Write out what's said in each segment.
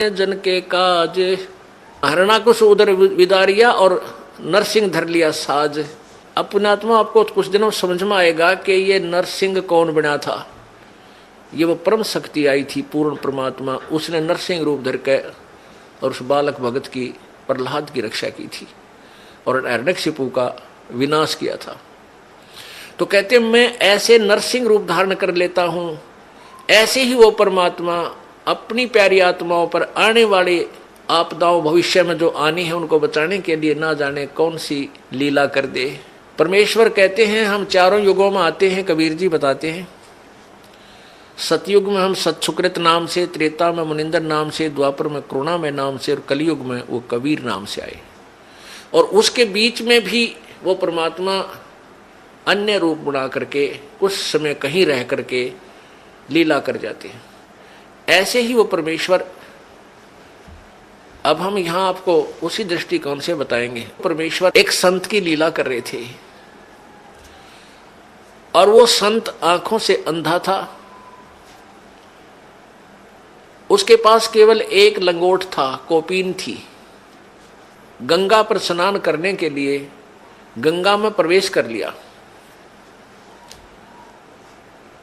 जन के काज, हरणाकुश उधर विदारिया और नरसिंह धर लिया साज। अब पुण्यात्मा आपको कुछ दिनों समझ में आएगा कि ये नरसिंह कौन बना था। ये वो परम शक्ति आई थी, पूर्ण परमात्मा, उसने नरसिंह रूप धर के और उस बालक भगत की, प्रहलाद की रक्षा की थी और हिरण्यकशिपु का विनाश किया था। तो कहते मैं ऐसे नरसिंह रूप धारण कर लेता हूं, ऐसे ही वो परमात्मा अपनी प्यारी आत्माओं पर आने वाले आपदाओं भविष्य में जो आनी है उनको बचाने के लिए ना जाने कौन सी लीला कर दे। परमेश्वर कहते हैं हम चारों युगों में आते हैं, कबीर जी बताते हैं। सतयुग में हम सतसुकृत नाम से, त्रेता में मुनिंदर नाम से, द्वापर में करुणामय नाम से और कलयुग में वो कबीर नाम से आए। और उसके बीच में भी वो परमात्मा अन्य रूप बना करके कुछ समय कहीं रह करके लीला कर जाते हैं। ऐसे ही वो परमेश्वर, अब हम यहां आपको उसी दृष्टिकोण से बताएंगे। परमेश्वर एक संत की लीला कर रहे थे और वो संत आंखों से अंधा था। उसके पास केवल एक लंगोट था, कोपीन थी। गंगा पर स्नान करने के लिए गंगा में प्रवेश कर लिया।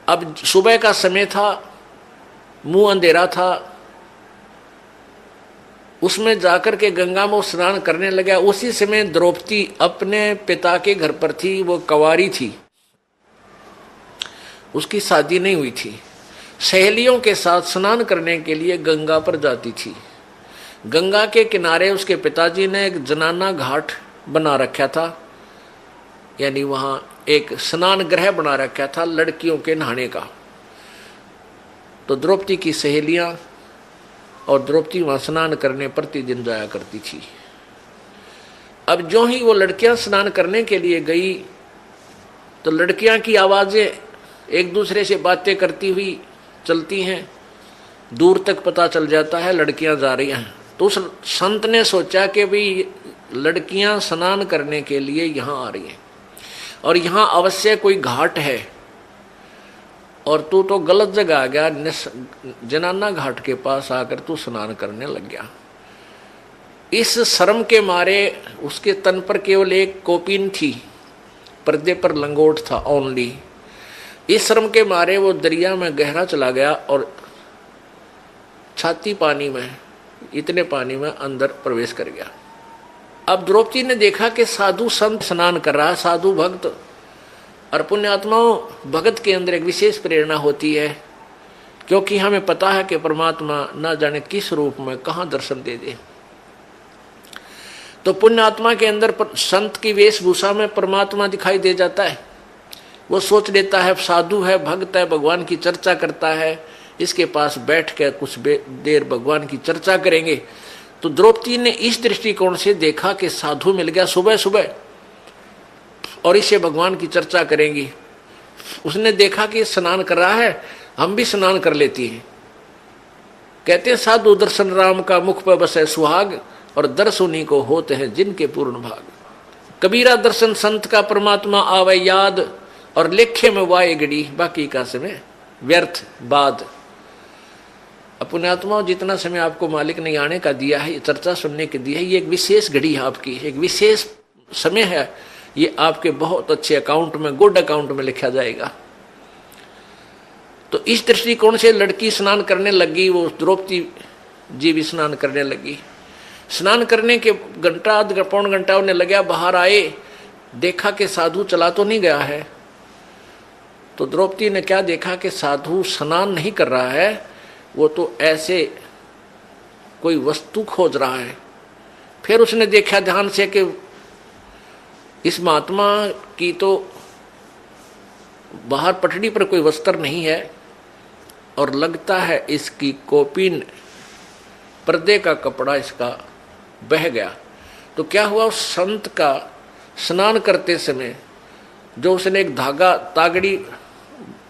अब सुबह का समय था, मुंह अंधेरा था, उसमें जाकर के गंगा में स्नान करने लगा। उसी समय द्रौपदी अपने पिता के घर पर थी, वो कंवारी थी, उसकी शादी नहीं हुई थी। सहेलियों के साथ स्नान करने के लिए गंगा पर जाती थी। गंगा के किनारे उसके पिताजी ने एक जनाना घाट बना रखा था, यानी वहां एक स्नान गृह बना रखा था लड़कियों के नहाने का। तो द्रौपदी की सहेलियां और द्रौपदी वहां स्नान करने प्रतिदिन जाया करती थी। अब जो ही वो लड़कियां स्नान करने के लिए गई तो लड़कियां की आवाजें एक दूसरे से बातें करती हुई चलती हैं, दूर तक पता चल जाता है लड़कियां जा रही हैं। तो उस संत ने सोचा कि भाई लड़कियां स्नान करने के लिए यहां आ रही हैं और यहां अवश्य कोई घाट है और तू तो गलत जगह आ गया, जनाना घाट के पास आकर तू स्नान करने लग गया। इस शर्म के मारे उसके तन पर केवल एक कोपीन थी, पर्दे पर लंगोट था ओनली। इस शर्म के मारे वो दरिया में गहरा चला गया और छाती पानी में, इतने पानी में अंदर प्रवेश कर गया। अब द्रौपदी ने देखा कि साधु संत स्नान कर रहा है, साधु भक्त। और पुण्यात्माओं, भगत के अंदर एक विशेष प्रेरणा होती है, क्योंकि हमें पता है कि परमात्मा ना जाने किस रूप में कहां दर्शन दे दे। तो पुण्यात्मा के अंदर संत की वेशभूषा में परमात्मा दिखाई दे जाता है। वो सोच लेता है साधु है, भक्त है, भगवान की चर्चा करता है, इसके पास बैठ कर कुछ देर भगवान की चर्चा करेंगे। तो द्रौपदी ने इस दृष्टिकोण से देखा कि साधु मिल गया सुबह सुबह और इसे भगवान की चर्चा करेंगी। उसने देखा कि स्नान कर रहा है, हम भी स्नान कर लेती हैं। कहते हैं साधु दर्शन राम का मुख पर बसे सुहाग और दर्श उन्हीं को होते हैं जिनके पूर्ण भाग। कबीरा दर्शन संत का परमात्मा आवे याद और लेखे में वाए गड़ी, बाकी का समय व्यर्थ बाद। पुण्यात्मा, जितना समय आपको मालिक ने आने का दिया है, चर्चा सुनने के दिया है, ये एक विशेष घड़ी है आपकी, एक विशेष समय है। ये आपके बहुत अच्छे अकाउंट में, गुड अकाउंट में लिखा जाएगा। तो इस दृष्टिकोण से लड़की स्नान करने लगी, वो द्रौपदी जी भी स्नान करने लगी। स्नान करने के घंटा आध पौन घंटा उन्हें लगा, बाहर आए, देखा कि साधु चला तो नहीं गया है। तो द्रौपदी ने क्या देखा कि साधु स्नान नहीं कर रहा है, वो तो ऐसे कोई वस्तु खोज रहा है। फिर उसने देखा ध्यान से कि इस महात्मा की तो बाहर पटड़ी पर कोई वस्त्र नहीं है और लगता है इसकी कोपीन, पर्दे का कपड़ा इसका बह गया। तो क्या हुआ, उस संत का स्नान करते समय जो उसने एक धागा, तागड़ी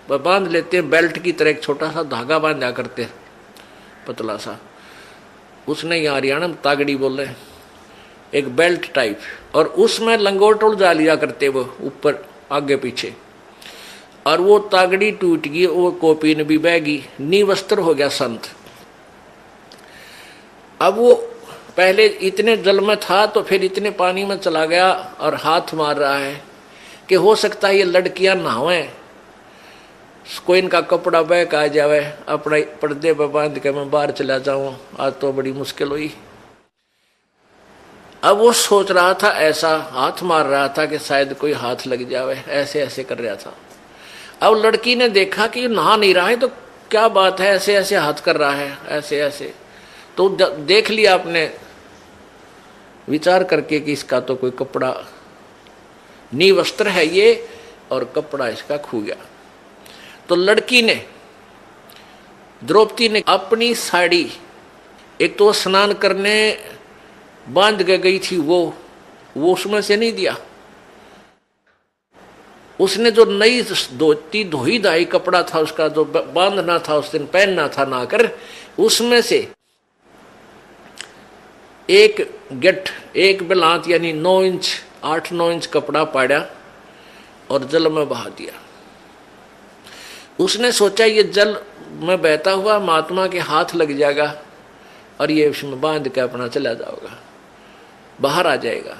बांध लेते हैं बेल्ट की तरह, एक छोटा सा धागा बांधा करते पतला सा, उसने यहाँ हरियाणा में तागड़ी बोले, एक बेल्ट टाइप, और उसमें लंगोट उलझा लिया करते वो ऊपर आगे पीछे। और वो तागड़ी टूट गई, वो कोपीन भी बह गई, नी वस्त्र हो गया संत। अब वो पहले इतने जल में था तो फिर इतने पानी में चला गया और हाथ मार रहा है कि हो सकता है ये लड़कियां नहावें, कोई इनका कपड़ा बहक आ जावे, अपना पर्दे पर बांध के मैं बाहर चला जाऊं, आज तो बड़ी मुश्किल हुई। अब वो सोच रहा था, ऐसा हाथ मार रहा था कि शायद कोई हाथ लग जावे, ऐसे ऐसे कर रहा था। अब लड़की ने देखा कि नहा नहीं रहा है तो क्या बात है, ऐसे ऐसे हाथ कर रहा है, ऐसे ऐसे। तो देख लिया आपने विचार करके कि इसका तो कोई कपड़ा नी वस्त्र है ये, और कपड़ा इसका खो गया। तो लड़की ने, द्रौपदी ने अपनी साड़ी, एक तो स्नान करने बांध के गई थी वो उसमें से नहीं दिया, उसने जो नई धोती धोई धाई कपड़ा था उसका जो बांधना था उस दिन पहनना था ना कर, उसमें से एक गठ, एक बिलांत यानी 9 इंच 8-9 इंच कपड़ा पाड़ा और जल में बहा दिया। उसने सोचा ये जल में बहता हुआ महात्मा के हाथ लग जाएगा और ये उसमें बांध के अपना चला जाएगा, बाहर आ जाएगा।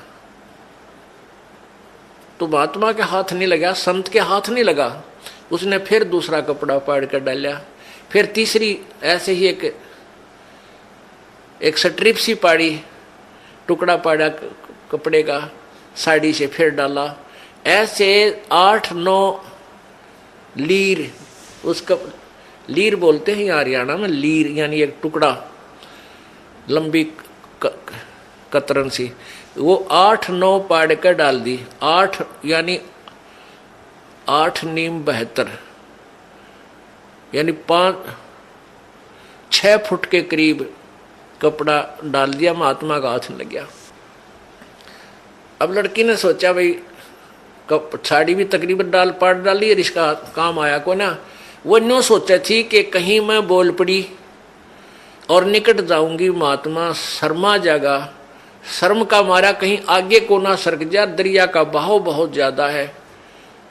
तो महात्मा के हाथ नहीं लगा, संत के हाथ नहीं लगा। उसने फिर दूसरा कपड़ा पाड़ कर डाला, फिर तीसरी ऐसे ही एक स्ट्रिप सी पाड़ी, टुकड़ा पाड़ा कपड़े का, साड़ी से फिर डाला। ऐसे 8-9 लीर, उसका लीर बोलते हैं हरियाणा में, लीर यानी एक टुकड़ा लंबी कतरन सी, वो 8-9 पाड़ कर डाल दी। 8 यानी 8 नीम 72 यानी 5-6 फुट के करीब कपड़ा डाल दिया, महात्मा का हाथ लग गया। अब लड़की ने सोचा भाई साड़ी भी तकरीबन पाड़ डाली और इसका काम आया को ना। वो न्यों सोचा थी कि कहीं मैं बोल पड़ी और निकट जाऊंगी, महात्मा शर्मा जागा, शर्म का मारा कहीं आगे को ना सरक जा, दरिया का बहाव बहुत ज्यादा है,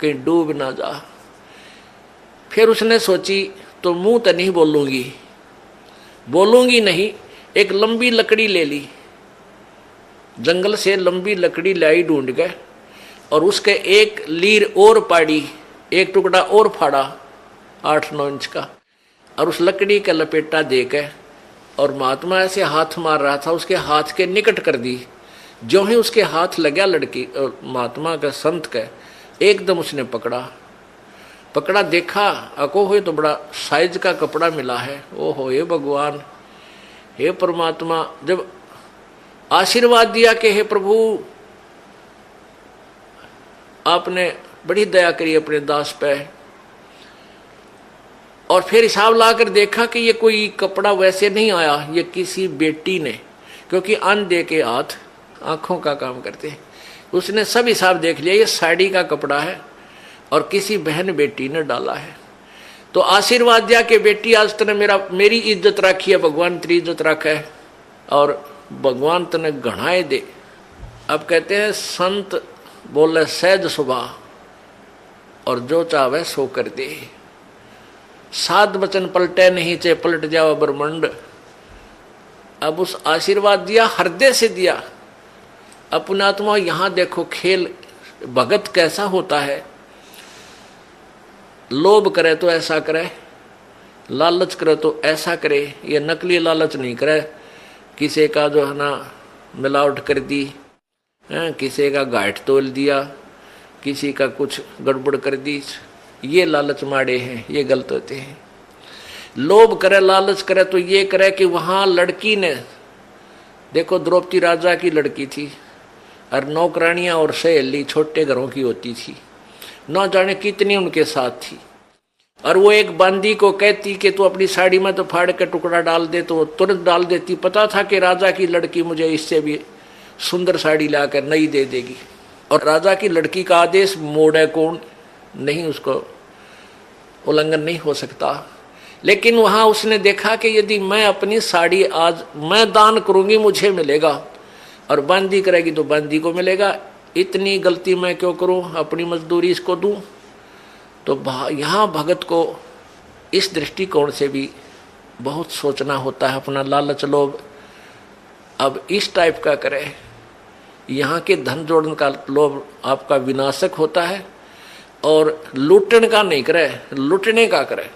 कहीं डूब ना जा। फिर उसने सोची तो मुंह तो नहीं बोलूंगी नहीं। एक लंबी लकड़ी ले ली, जंगल से लंबी लकड़ी लाई ढूंढ के, और उसके एक लीर और पाड़ी, एक टुकड़ा और फाड़ा 8-9 इंच का, और उस लकड़ी का लपेटा दे के, और महात्मा ऐसे हाथ मार रहा था, उसके हाथ के निकट कर दी। जो ही उसके हाथ लगा लड़की महात्मा का, संत का, एकदम उसने पकड़ा, देखा अको हो तो बड़ा साइज का कपड़ा मिला है। ओहो हे भगवान, हे परमात्मा, जब आशीर्वाद दिया कि हे प्रभु आपने बड़ी दया करी अपने दास पे, और फिर हिसाब लाकर देखा कि ये कोई कपड़ा वैसे नहीं आया, ये किसी बेटी ने, क्योंकि अंधे के हाथ आंखों का काम करते हैं, उसने सब हिसाब देख लिया, ये साड़ी का कपड़ा है और किसी बहन बेटी ने डाला है। तो आशीर्वाद दिया कि बेटी आज तने मेरी इज्जत रखी है, भगवान तेरी इज्जत रखा है और भगवान तने घणाए दे। अब कहते हैं संत बोले सहज सुभा और जो चाहे सो कर दे, 7 वचन पलटे नहीं चे पलट जाओ ब्रह्मंड। अब उस आशीर्वाद दिया, हृदय से दिया। अपने आत्मा यहां देखो खेल भगत कैसा होता है। लोभ करे तो ऐसा करे, लालच करे तो ऐसा करे, ये नकली लालच नहीं करे, किसी का जो है ना मिलावट कर दी, किसी का घाट तोल दिया, किसी का कुछ गड़बड़ कर दी, ये लालच माड़े हैं, ये गलत होते हैं। लोभ करे लालच करे तो ये करे कि वहां लड़की ने देखो, द्रौपदी राजा की लड़की थी और नौकरानियां और सहेली छोटे घरों की होती थी, न जाने कितनी उनके साथ थी। और वो एक बांदी को कहती कि तू अपनी साड़ी में तो फाड़ के टुकड़ा डाल दे, तो तुरंत डाल देती। पता था कि राजा की लड़की मुझे इससे भी सुंदर साड़ी लाकर नई दे देगी, और राजा की लड़की का आदेश मोड़े कौन नहीं, उसको उल्लंघन नहीं हो सकता। लेकिन वहां उसने देखा कि यदि मैं अपनी साड़ी आज मैं दान करूंगी मुझे मिलेगा, और बांदी करेगी तो बांदी को मिलेगा, इतनी गलती मैं क्यों करूं, अपनी मजदूरी इसको दूं। तो यहाँ भगत को इस दृष्टिकोण से भी बहुत सोचना होता है। अपना लालच लोभ अब इस टाइप का करे, यहाँ के धन जोड़ने का लोभ आपका विनाशक होता है, और लूटने का नहीं करे, लूटने का करे।